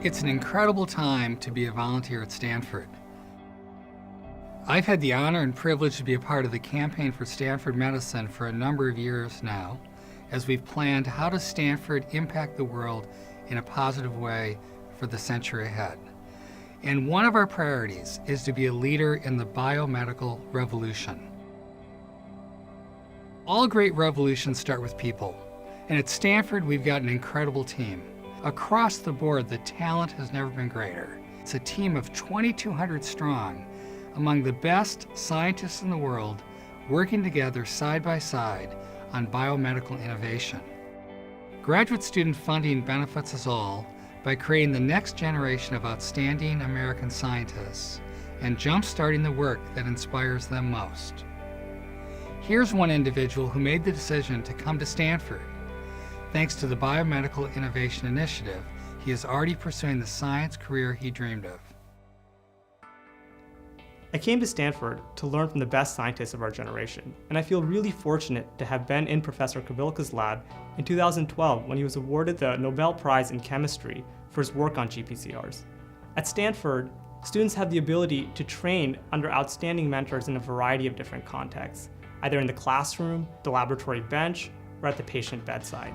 It's an incredible time to be a volunteer at Stanford. I've had the honor and privilege to be a part of the campaign for Stanford medicine for a number of years now, as we've planned how does Stanford impact the world in a positive way for the century ahead. And one of our priorities is to be a leader in the biomedical revolution. All great revolutions start with people, and at Stanford we've got an incredible team. Across the board, the talent has never been greater. It's a team of 2,200 strong, among the best scientists in the world, working together side by side on biomedical innovation. Graduate student funding benefits us all by creating the next generation of outstanding American scientists and jump-starting the work that inspires them most. Here's one individual who made the decision to come to Stanford. Thanks to the Biomedical Innovation Initiative, he is already pursuing the science career he dreamed of. I came to Stanford to learn from the best scientists of our generation, and I feel really fortunate to have been in Professor Kabilka's lab in 2012 when he was awarded the Nobel Prize in Chemistry for his work on GPCRs. At Stanford, students have the ability to train under outstanding mentors in a variety of different contexts, either in the classroom, the laboratory bench, or at the patient bedside.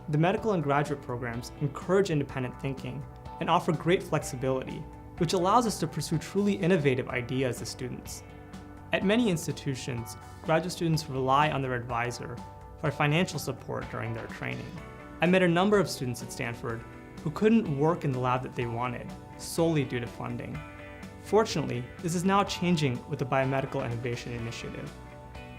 The medical and graduate programs encourage independent thinking and offer great flexibility, which allows us to pursue truly innovative ideas as students. At many institutions, graduate students rely on their advisor for financial support during their training. I met a number of students at Stanford who couldn't work in the lab that they wanted, solely due to funding. Fortunately, this is now changing with the Biomedical Innovation Initiative.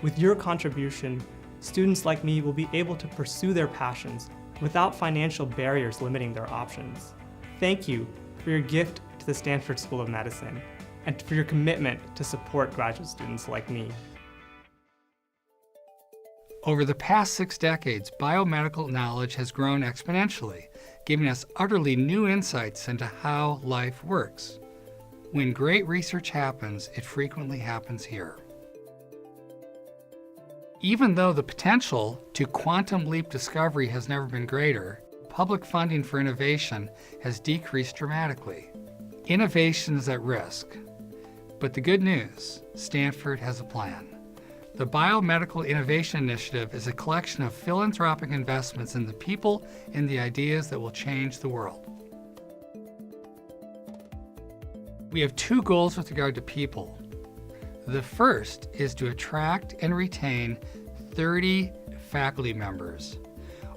With your contribution, students like me will be able to pursue their passions without financial barriers limiting their options. Thank you for your gift to the Stanford School of Medicine and for your commitment to support graduate students like me. Over the past 6 decades, biomedical knowledge has grown exponentially, giving us utterly new insights into how life works. When great research happens, it frequently happens here. Even though the potential to quantum leap discovery has never been greater, public funding for innovation has decreased dramatically. Innovation is at risk. But the good news, Stanford has a plan. The Biomedical Innovation Initiative is a collection of philanthropic investments in the people and the ideas that will change the world. We have 2 goals with regard to people. The first is to attract and retain 30 faculty members.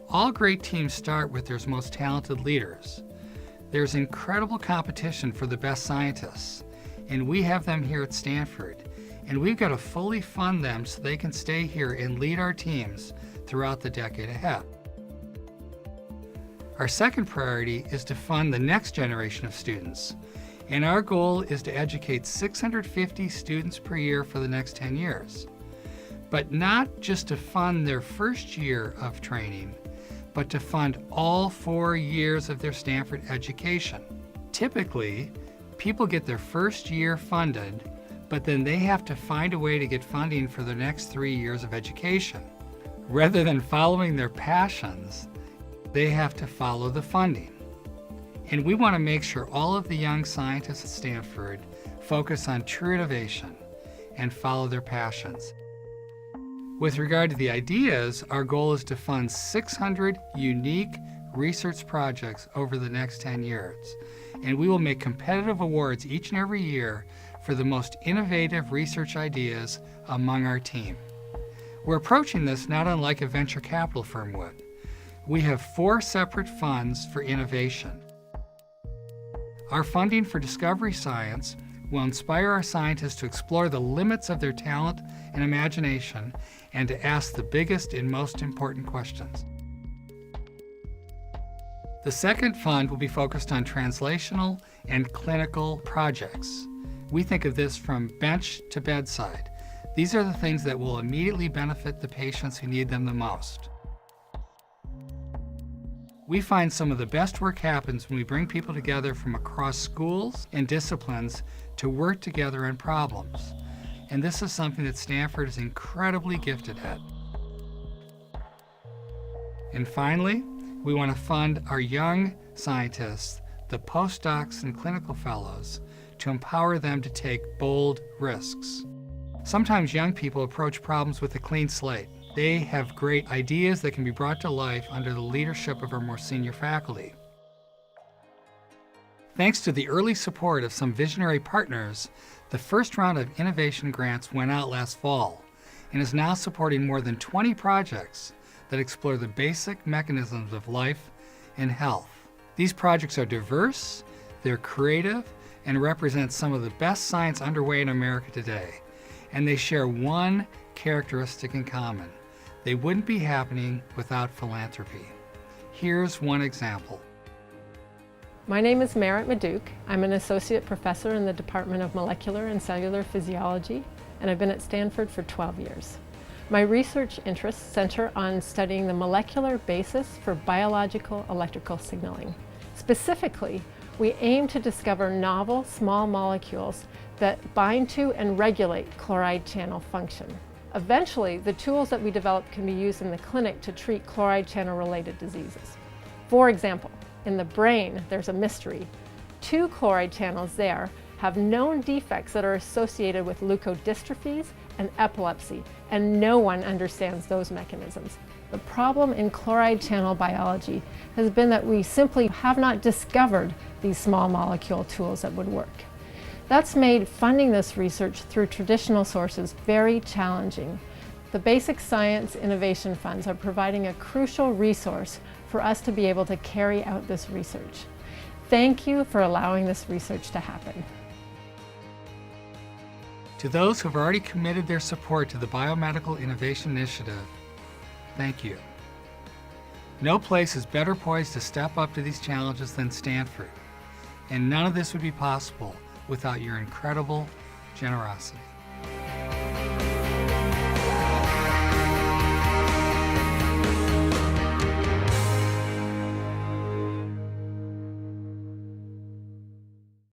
All great teams start with their most talented leaders. There's incredible competition for the best scientists, and we have them here at Stanford, and we've got to fully fund them so they can stay here and lead our teams throughout the decade ahead. Our second priority is to fund the next generation of students. And our goal is to educate 650 students per year for the next 10 years. But not just to fund their first year of training, but to fund all 4 years of their Stanford education. Typically, people get their first year funded, but then they have to find a way to get funding for their next 3 years of education. Rather than following their passions, they have to follow the funding. And we want to make sure all of the young scientists at Stanford focus on true innovation and follow their passions. With regard to the ideas, our goal is to fund 600 unique research projects over the next 10 years. And we will make competitive awards each and every year for the most innovative research ideas among our team. We're approaching this not unlike a venture capital firm would. We have 4 separate funds for innovation. Our funding for discovery science will inspire our scientists to explore the limits of their talent and imagination and to ask the biggest and most important questions. The second fund will be focused on translational and clinical projects. We think of this from bench to bedside. These are the things that will immediately benefit the patients who need them the most. We find some of the best work happens when we bring people together from across schools and disciplines to work together on problems. And this is something that Stanford is incredibly gifted at. And finally, we want to fund our young scientists the postdocs and clinical fellows to empower them to take bold risks. Sometimes young people approach problems with a clean slate. They have great ideas that can be brought to life under the leadership of our more senior faculty. Thanks to the early support of some visionary partners, the first round of innovation grants went out last fall and is now supporting more than 20 projects that explore the basic mechanisms of life and health. These projects are diverse, they're creative, and represent some of the best science underway in America today. And they share one characteristic in common. They wouldn't be happening without philanthropy. Here's one example. My name is Merit Madouk. I'm an associate professor in the Department of Molecular and Cellular Physiology, and I've been at Stanford for 12 years. My research interests center on studying the molecular basis for biological electrical signaling. Specifically, we aim to discover novel small molecules that bind to and regulate chloride channel function. Eventually, the tools that we develop can be used in the clinic to treat chloride channel related diseases. For example, in the brain, there's a mystery. 2 chloride channels there have known defects that are associated with leukodystrophies and epilepsy, and no one understands those mechanisms. The problem in chloride channel biology has been that we simply have not discovered these small molecule tools that would work. That's made funding this research through traditional sources very challenging. The Basic Science Innovation Funds are providing a crucial resource for us to be able to carry out this research. Thank you for allowing this research to happen. To those who have already committed their support to the Biomedical Innovation Initiative, thank you. No place is better poised to step up to these challenges than Stanford, and none of this would be possible without your incredible generosity.